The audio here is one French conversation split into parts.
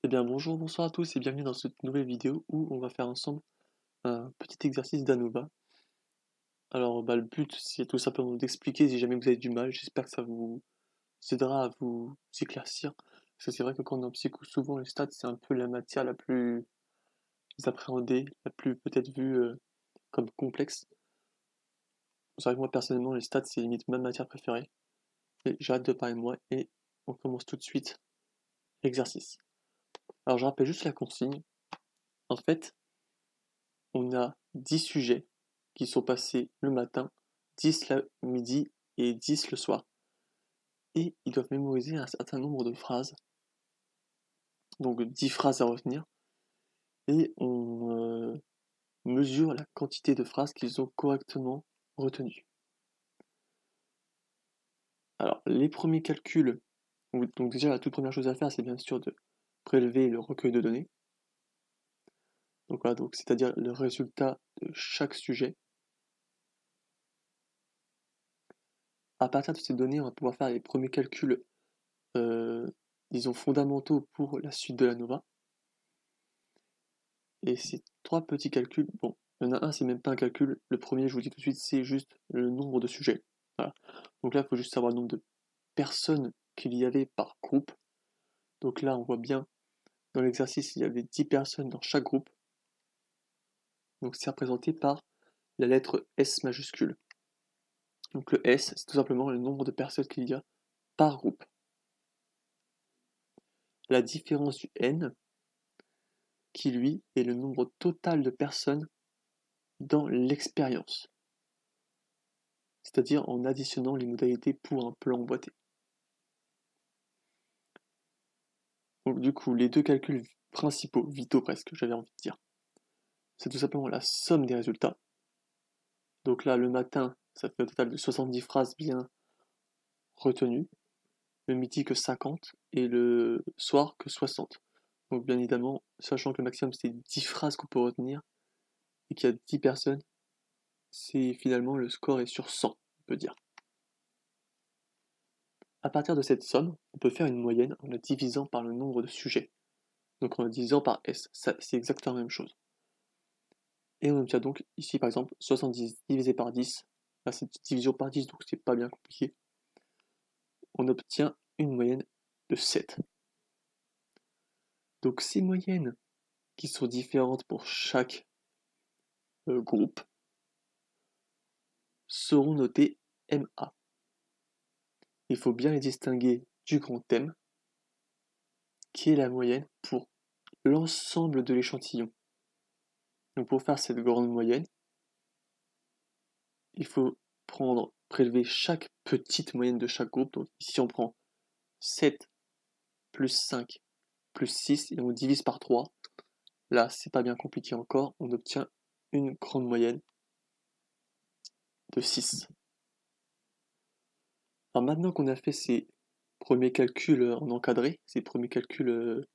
Eh bien bonjour, bonsoir à tous et bienvenue dans cette nouvelle vidéo où on va faire ensemble un petit exercice d'ANOVA. Alors le but c'est tout simplement d'expliquer si jamais vous avez du mal, j'espère que ça vous aidera à vous éclaircir. Parce que c'est vrai que quand on est en psycho, souvent les stats c'est un peu la matière la plus appréhendée, la plus peut-être vue comme complexe. C'est vrai que moi personnellement les stats c'est limite ma matière préférée. Et j'ai hâte de parler de moi et on commence tout de suite l'exercice. Alors je rappelle juste la consigne. En fait, on a 10 sujets qui sont passés le matin, 10 le midi et 10 le soir. Et ils doivent mémoriser un certain nombre de phrases, donc 10 phrases à retenir, et on mesure la quantité de phrases qu'ils ont correctement retenues. Alors, les premiers calculs, donc déjà la toute première chose à faire, c'est bien sûr de prélever le recueil de données. Donc voilà, donc c'est-à-dire le résultat de chaque sujet. À partir de ces données, on va pouvoir faire les premiers calculs disons fondamentaux pour la suite de l'ANOVA. Et ces trois petits calculs, bon, il y en a un, c'est même pas un calcul. Le premier, je vous dis tout de suite, c'est juste le nombre de sujets. Voilà. Donc là, il faut juste savoir le nombre de personnes qu'il y avait par groupe. Donc là, on voit bien, dans l'exercice, il y avait 10 personnes dans chaque groupe. Donc c'est représenté par la lettre S majuscule. Donc le S, c'est tout simplement le nombre de personnes qu'il y a par groupe. La différence du N, qui lui est le nombre total de personnes dans l'expérience, c'est-à-dire en additionnant les modalités pour un plan emboîté. Donc du coup, les deux calculs principaux, vitaux presque, j'avais envie de dire, c'est tout simplement la somme des résultats. Donc là, le matin, ça fait un total de 70 phrases bien retenues, le midi que 50 et le soir que 60. Donc bien évidemment, sachant que le maximum c'est 10 phrases qu'on peut retenir et qu'il y a 10 personnes, c'est finalement le score est sur 100, on peut dire. À partir de cette somme, on peut faire une moyenne en la divisant par le nombre de sujets. Donc en la divisant par S, c'est exactement la même chose. Et on obtient donc ici par exemple 70 divisé par 10. Là c'est division par 10 donc c'est pas bien compliqué. On obtient une moyenne de 7. Donc ces moyennes qui sont différentes pour chaque groupe seront notées MA. Il faut bien les distinguer du grand M qui est la moyenne pour l'ensemble de l'échantillon. Donc pour faire cette grande moyenne, il faut prélever chaque petite moyenne de chaque groupe. Donc ici on prend 7 plus 5 plus 6 et on divise par 3. Là, c'est pas bien compliqué encore, on obtient une grande moyenne de 6. Alors maintenant qu'on a fait ces premiers calculs en encadré, ces premiers calculs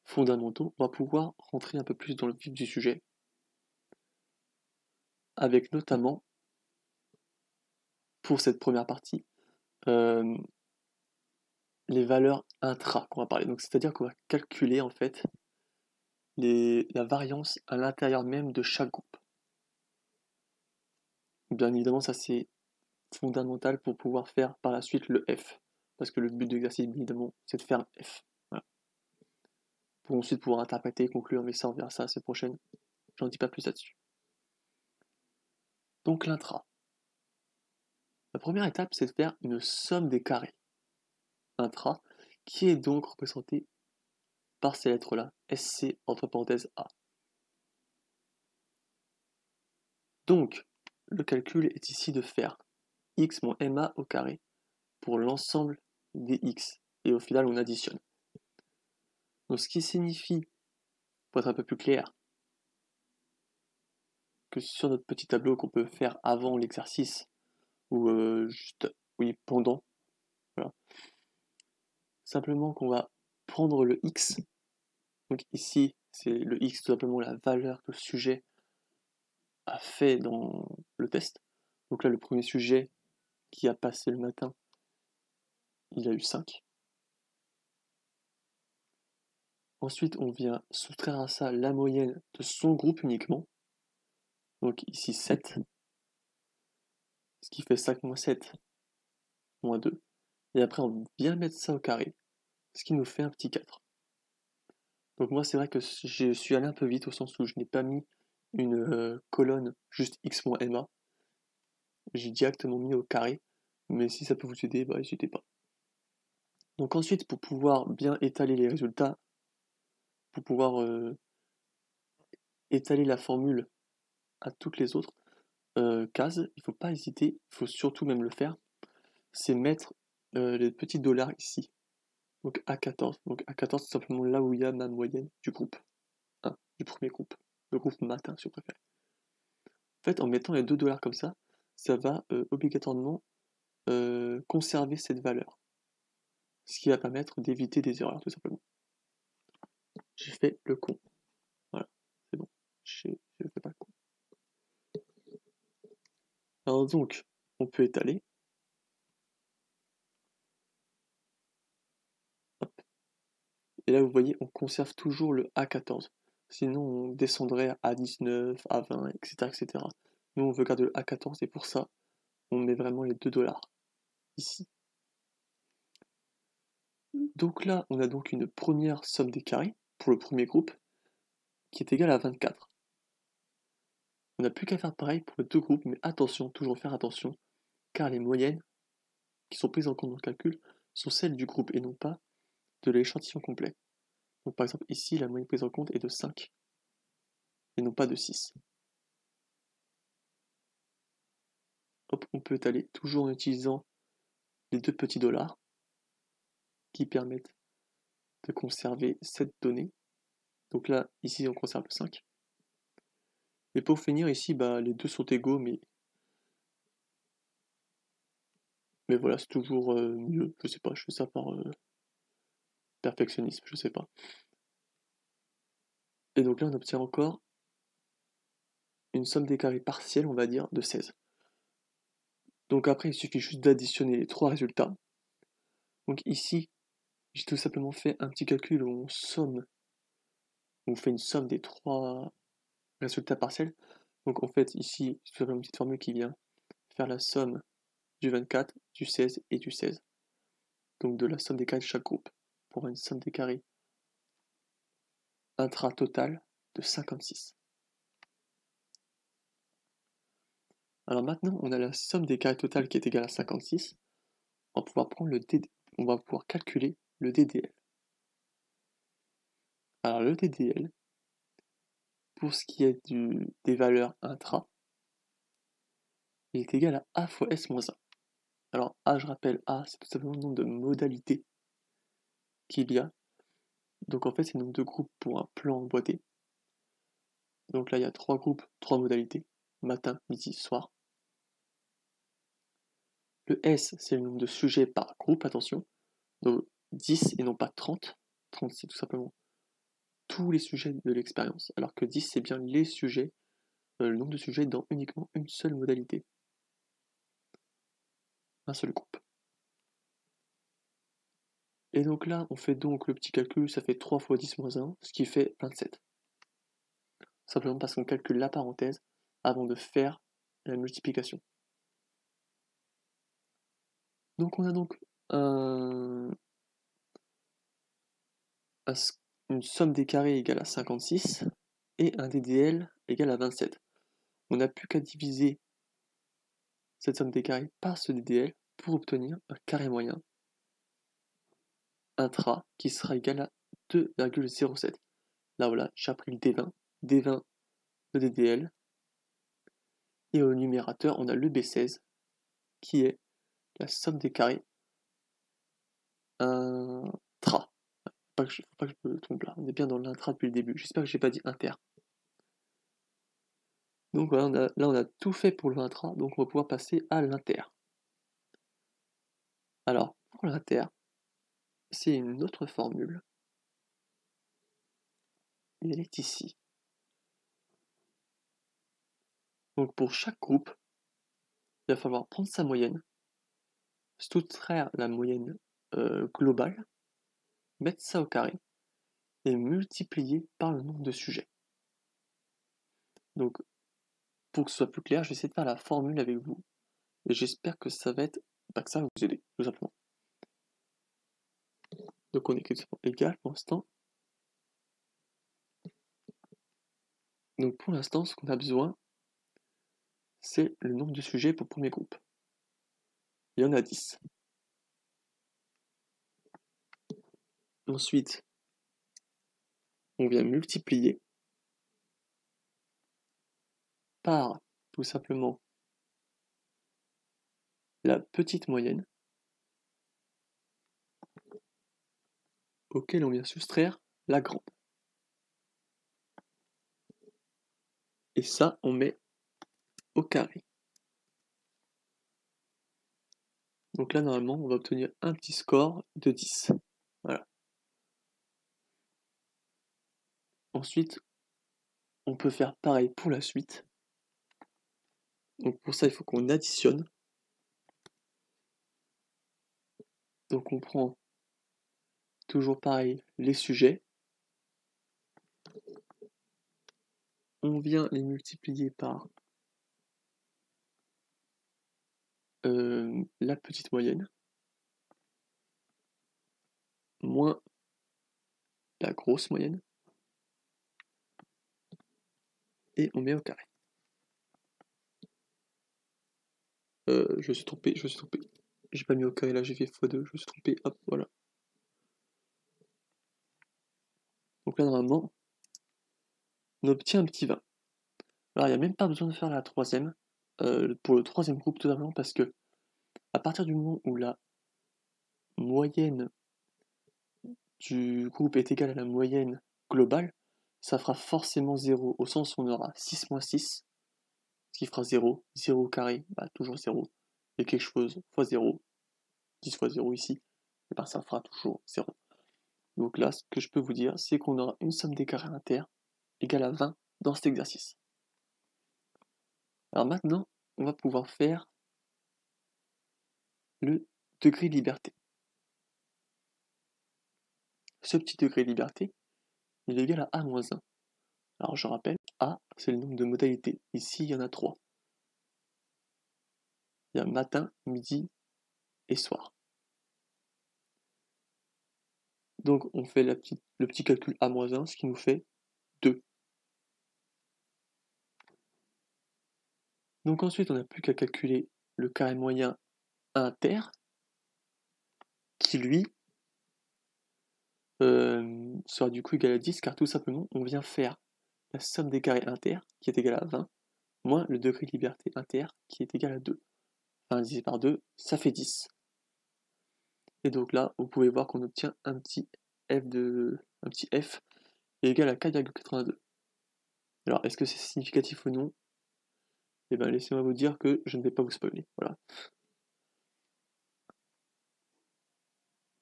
fondamentaux, on va pouvoir rentrer un peu plus dans le vif du sujet, avec notamment, pour cette première partie, euh, les valeurs intra qu'on va parler. Donc c'est-à-dire qu'on va calculer en fait la variance à l'intérieur même de chaque groupe. Bien évidemment, ça c'est fondamental pour pouvoir faire par la suite le F. Parce que le but de l'exercice, bien évidemment, c'est de faire un F. Voilà. Pour ensuite pouvoir interpréter et conclure, mais ça on verra ça la semaine prochaine. J'en dis pas plus là-dessus. Donc l'intra. La première étape, c'est de faire une somme des carrés. Intra, qui est donc représenté par ces lettres-là, SC entre parenthèses A. Donc, le calcul est ici de faire x moins MA au carré pour l'ensemble des x. Et au final, on additionne. Donc, ce qui signifie, pour être un peu plus clair, que sur notre petit tableau qu'on peut faire avant l'exercice, ou juste, oui, pendant, voilà. Simplement qu'on va prendre le x. Donc ici, c'est le x tout simplement la valeur que le sujet a fait dans le test. Donc là, le premier sujet qui a passé le matin, il a eu 5. Ensuite, on vient soustraire à ça la moyenne de son groupe uniquement. Donc ici 7, ce qui fait 5 moins 7, moins 2. Et après, on vient mettre ça au carré, ce qui nous fait un petit 4. Donc moi, c'est vrai que je suis allé un peu vite au sens où je n'ai pas mis une colonne juste x moins ma. J'ai directement mis au carré, mais si ça peut vous aider, bah n'hésitez pas. Donc ensuite, pour pouvoir bien étaler les résultats, pour pouvoir étaler la formule à toutes les autres cases, il ne faut pas hésiter, il faut surtout même le faire, c'est mettre les petits dollars ici. Donc A14. Donc A14, c'est simplement là où il y a ma moyenne du groupe 1, du premier groupe. Le groupe matin, si vous préférez. En fait, en mettant les 2 dollars comme ça va obligatoirement conserver cette valeur. Ce qui va permettre d'éviter des erreurs, tout simplement. J'ai fait le con. Voilà, c'est bon. Je ne fais pas le con. Alors donc, on peut étaler. Hop. Et là, vous voyez, on conserve toujours le A14. Sinon, on descendrait à A19, A20, etc., etc. Nous, on veut garder le A14 et pour ça, on met vraiment les 2 dollars ici. Donc là, on a donc une première somme des carrés pour le premier groupe qui est égale à 24. On n'a plus qu'à faire pareil pour les deux groupes, mais attention, toujours faire attention, car les moyennes qui sont prises en compte dans le calcul sont celles du groupe et non pas de l'échantillon complet. Donc par exemple ici, la moyenne prise en compte est de 5 et non pas de 6. Hop, on peut étaler toujours en utilisant les deux petits dollars qui permettent de conserver cette donnée. Donc là, ici, on conserve le 5. Et pour finir, ici, bah, les deux sont égaux, mais voilà, c'est toujours mieux. Je sais pas, je fais ça par perfectionnisme, je sais pas. Et donc là, on obtient encore une somme des carrés partielle, on va dire, de 16. Donc après, il suffit juste d'additionner les trois résultats. Donc ici, j'ai tout simplement fait un petit calcul où on fait une somme des trois résultats partiels. Donc en fait, ici, c'est tout simplement une petite formule qui vient faire la somme du 24, du 16 et du 16. Donc de la somme des carrés de chaque groupe, pour une somme des carrés intra-totale de 56. Alors maintenant, on a la somme des carrés totales qui est égale à 56. On va pouvoir calculer le DDL. Alors le DDL, pour ce qui est des valeurs intra, il est égal à A fois S moins 1. Alors A, je rappelle, A, c'est tout simplement le nombre de modalités qu'il y a. Donc en fait, c'est le nombre de groupes pour un plan emboîté. Donc là, il y a 3 groupes, 3 modalités, matin, midi, soir. Le S, c'est le nombre de sujets par groupe, attention. Donc 10 et non pas 30. 30, c'est tout simplement tous les sujets de l'expérience, alors que 10, c'est bien les sujets, le nombre de sujets dans uniquement une seule modalité. Un seul groupe. Et donc là, on fait donc le petit calcul, ça fait 3 fois 10 moins 1, ce qui fait 27. Simplement parce qu'on calcule la parenthèse avant de faire la multiplication. Donc on a donc une somme des carrés égale à 56 et un DDL égal à 27. On n'a plus qu'à diviser cette somme des carrés par ce DDL pour obtenir un carré moyen intra qui sera égal à 2,07. Là voilà, j'ai appris le D20, D20 de DDL, et au numérateur on a le B16 qui est la somme des carrés intra. Faut pas que je me trompe là, on est bien dans l'intra depuis le début, j'espère que j'ai pas dit inter. Donc voilà, là on a tout fait pour le intra, donc on va pouvoir passer à l'inter. Alors, pour l'inter, c'est une autre formule, et elle est ici. Donc pour chaque groupe, il va falloir prendre sa moyenne, soustraire la moyenne globale, mettre ça au carré, est multiplié par le nombre de sujets. Donc, pour que ce soit plus clair, je vais essayer de faire la formule avec vous. Et j'espère que ça va être, que ça va vous aider, tout simplement. Donc on écrit tout simplement égal pour l'instant. Donc pour l'instant, ce qu'on a besoin, c'est le nombre de sujets pour le premier groupe. Il y en a 10. Ensuite, on vient multiplier par tout simplement la petite moyenne auquel on vient soustraire la grande. Et ça, on met au carré. Donc là, normalement, on va obtenir un petit score de 10. Voilà. Ensuite, on peut faire pareil pour la suite. Donc pour ça, il faut qu'on additionne. Donc on prend toujours pareil les sujets. On vient les multiplier par la petite moyenne moins la grosse moyenne et on met au carré. Je me suis trompé. J'ai pas mis au carré là, j'ai fait x2, je me suis trompé, hop, voilà. Donc là, normalement, on obtient un petit 20. Alors, il n'y a même pas besoin de faire la troisième, pour le troisième groupe, tout simplement parce que, à partir du moment où la moyenne du groupe est égale à la moyenne globale, ça fera forcément 0, au sens où on aura 6 moins 6, ce qui fera 0, 0 au carré, toujours 0, et quelque chose fois 0, 10 fois 0 ici, et ça fera toujours 0. Donc là, ce que je peux vous dire, c'est qu'on aura une somme des carrés inter égale à 20 dans cet exercice. Alors maintenant, on va pouvoir faire le degré de liberté. Ce petit degré de liberté, il est égal à A-1. Alors je rappelle, A, c'est le nombre de modalités. Ici, il y en a 3. Il y a matin, midi et soir. Donc on fait le petit calcul A-1, ce qui nous fait 2. Donc ensuite, on n'a plus qu'à calculer le carré moyen inter, qui lui sera du coup égal à 10, car tout simplement, on vient faire la somme des carrés inter, qui est égale à 20, moins le degré de liberté inter, qui est égal à 2. Enfin, divisé par 2, ça fait 10. Et donc là, vous pouvez voir qu'on obtient un petit f égal à 4,82. Alors, est-ce que c'est significatif ou non? Eh bien, laissez-moi vous dire que je ne vais pas vous spoiler. Voilà.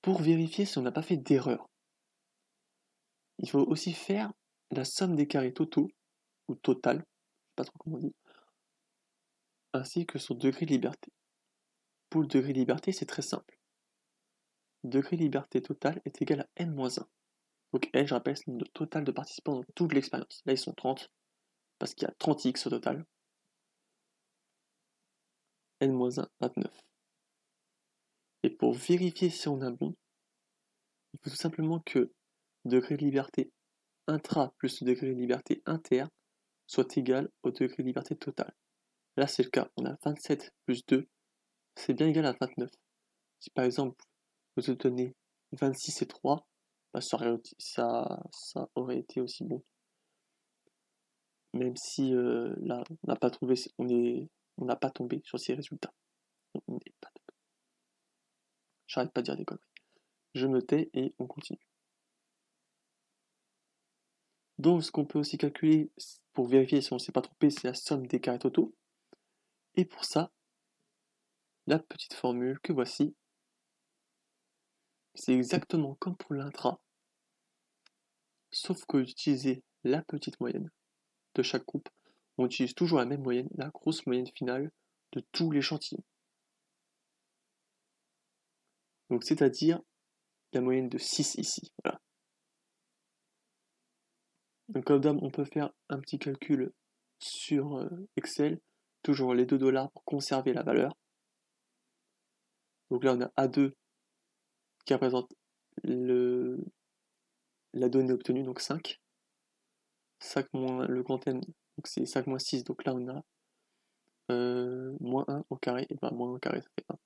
Pour vérifier si on n'a pas fait d'erreur, il faut aussi faire la somme des carrés totaux, ou total, je ne sais pas trop comment on dit, ainsi que son degré de liberté. Pour le degré de liberté, c'est très simple. Le degré de liberté total est égal à n-1. Donc n, je rappelle, c'est le nombre total de participants dans toute l'expérience. Là, ils sont 30, parce qu'il y a 30x au total. n-1, 29. Et pour vérifier si on a bon, il faut tout simplement que le degré de liberté intra plus le degré de liberté inter soit égal au degré de liberté total. Là, c'est le cas. On a 27 plus 2, c'est bien égal à 29. Si par exemple, vous obtenez 26 et 3, ça aurait été aussi bon. Même si là, on n'a pas trouvé, on n'a pas tombé sur ces résultats. On n'est pas tombé. J'arrête pas de dire des conneries. Je me tais et on continue. Donc, ce qu'on peut aussi calculer pour vérifier si on ne s'est pas trompé, c'est la somme des carrés totaux. Et pour ça, la petite formule que voici, c'est exactement comme pour l'intra, sauf que d'utiliser la petite moyenne de chaque groupe, on utilise toujours la même moyenne, la grosse moyenne finale de tout l'échantillon. Donc c'est-à-dire la moyenne de 6 ici. Voilà. Donc comme d'hab, on peut faire un petit calcul sur Excel, toujours les 2 $ pour conserver la valeur. Donc là, on a A2 qui représente la donnée obtenue, donc 5. 5 moins le grand N, donc c'est 5 moins 6, donc là on a moins 1 au carré, et ben moins 1 au carré, ça fait 1.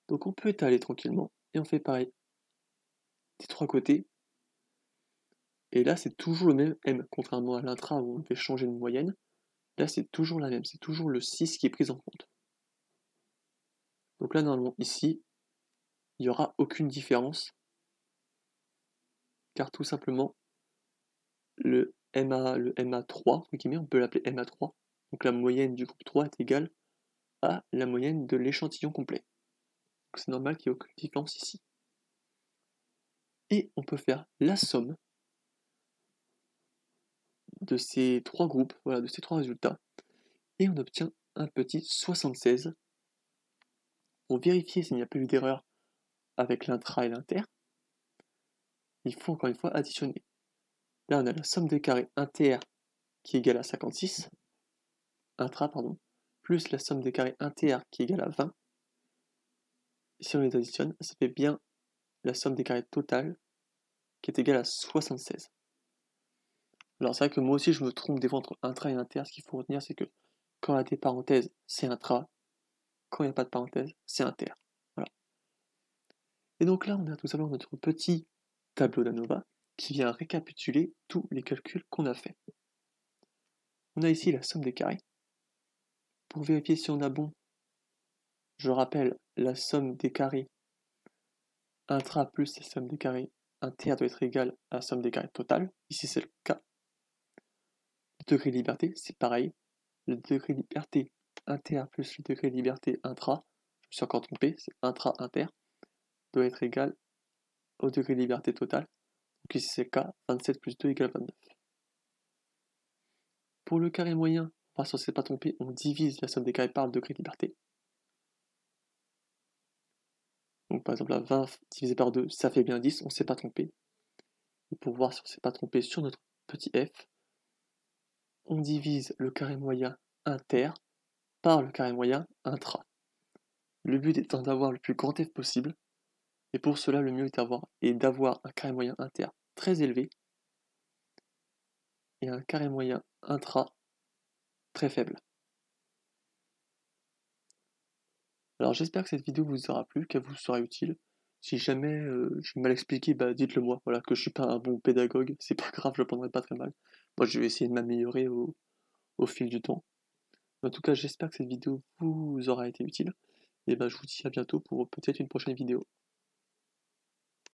Donc on peut étaler tranquillement, et on fait pareil des 3 côtés. Et là, c'est toujours le même M, contrairement à l'intra où on fait changer de moyenne. Là, c'est toujours la même, c'est toujours le 6 qui est pris en compte. Donc là, normalement, ici, il n'y aura aucune différence, car tout simplement, le MA3, entre guillemets, on peut l'appeler MA3, donc la moyenne du groupe 3 est égale à la moyenne de l'échantillon complet. Donc c'est normal qu'il n'y ait aucune différence ici. Et on peut faire la somme de ces 3 groupes, voilà, de ces 3 résultats, et on obtient un petit 76. Pour vérifier s'il n'y a pas eu d'erreur avec l'intra et l'inter, il faut encore une fois additionner. Là, on a la somme des carrés inter qui est égale à 56, intra, pardon, plus la somme des carrés inter qui est égale à 20. Et si on les additionne, ça fait bien la somme des carrés totales qui est égale à 76. Alors c'est vrai que moi aussi je me trompe des fois entre intra et inter. Ce qu'il faut retenir, c'est que quand il y a des parenthèses, c'est intra. Quand il n'y a pas de parenthèse, c'est inter. Voilà. Et donc là, on a tout simplement notre petit tableau d'ANOVA qui vient récapituler tous les calculs qu'on a fait. On a ici la somme des carrés. Pour vérifier si on a bon, je rappelle, la somme des carrés intra plus la somme des carrés inter doit être égale à la somme des carrés totale. Ici, c'est le cas. Le degré de liberté, c'est pareil. Le degré de liberté inter plus le degré de liberté intra, je me suis encore trompé, c'est intra-inter, doit être égal au degré de liberté totale. Donc ici, c'est le cas. 27 plus 2 égale 29. Pour le carré moyen, on ne s'est pas trompé, on divise la somme des carrés par le degré de liberté. Donc par exemple, là, 20 divisé par 2, ça fait bien 10, on ne s'est pas trompé. Et pour voir si on ne s'est pas trompé sur notre petit f, on divise le carré moyen inter par le carré moyen intra. Le but étant d'avoir le plus grand f possible, et pour cela, le mieux est d'avoir un carré moyen inter très élevé et un carré moyen intra très faible. Alors j'espère que cette vidéo vous aura plu, qu'elle vous sera utile. Si jamais j'ai mal expliqué, bah dites-le moi, voilà, que je suis pas un bon pédagogue, c'est pas grave, je le prendrai pas très mal. Moi je vais essayer de m'améliorer au fil du temps. En tout cas, j'espère que cette vidéo vous aura été utile, et bah je vous dis à bientôt pour peut-être une prochaine vidéo.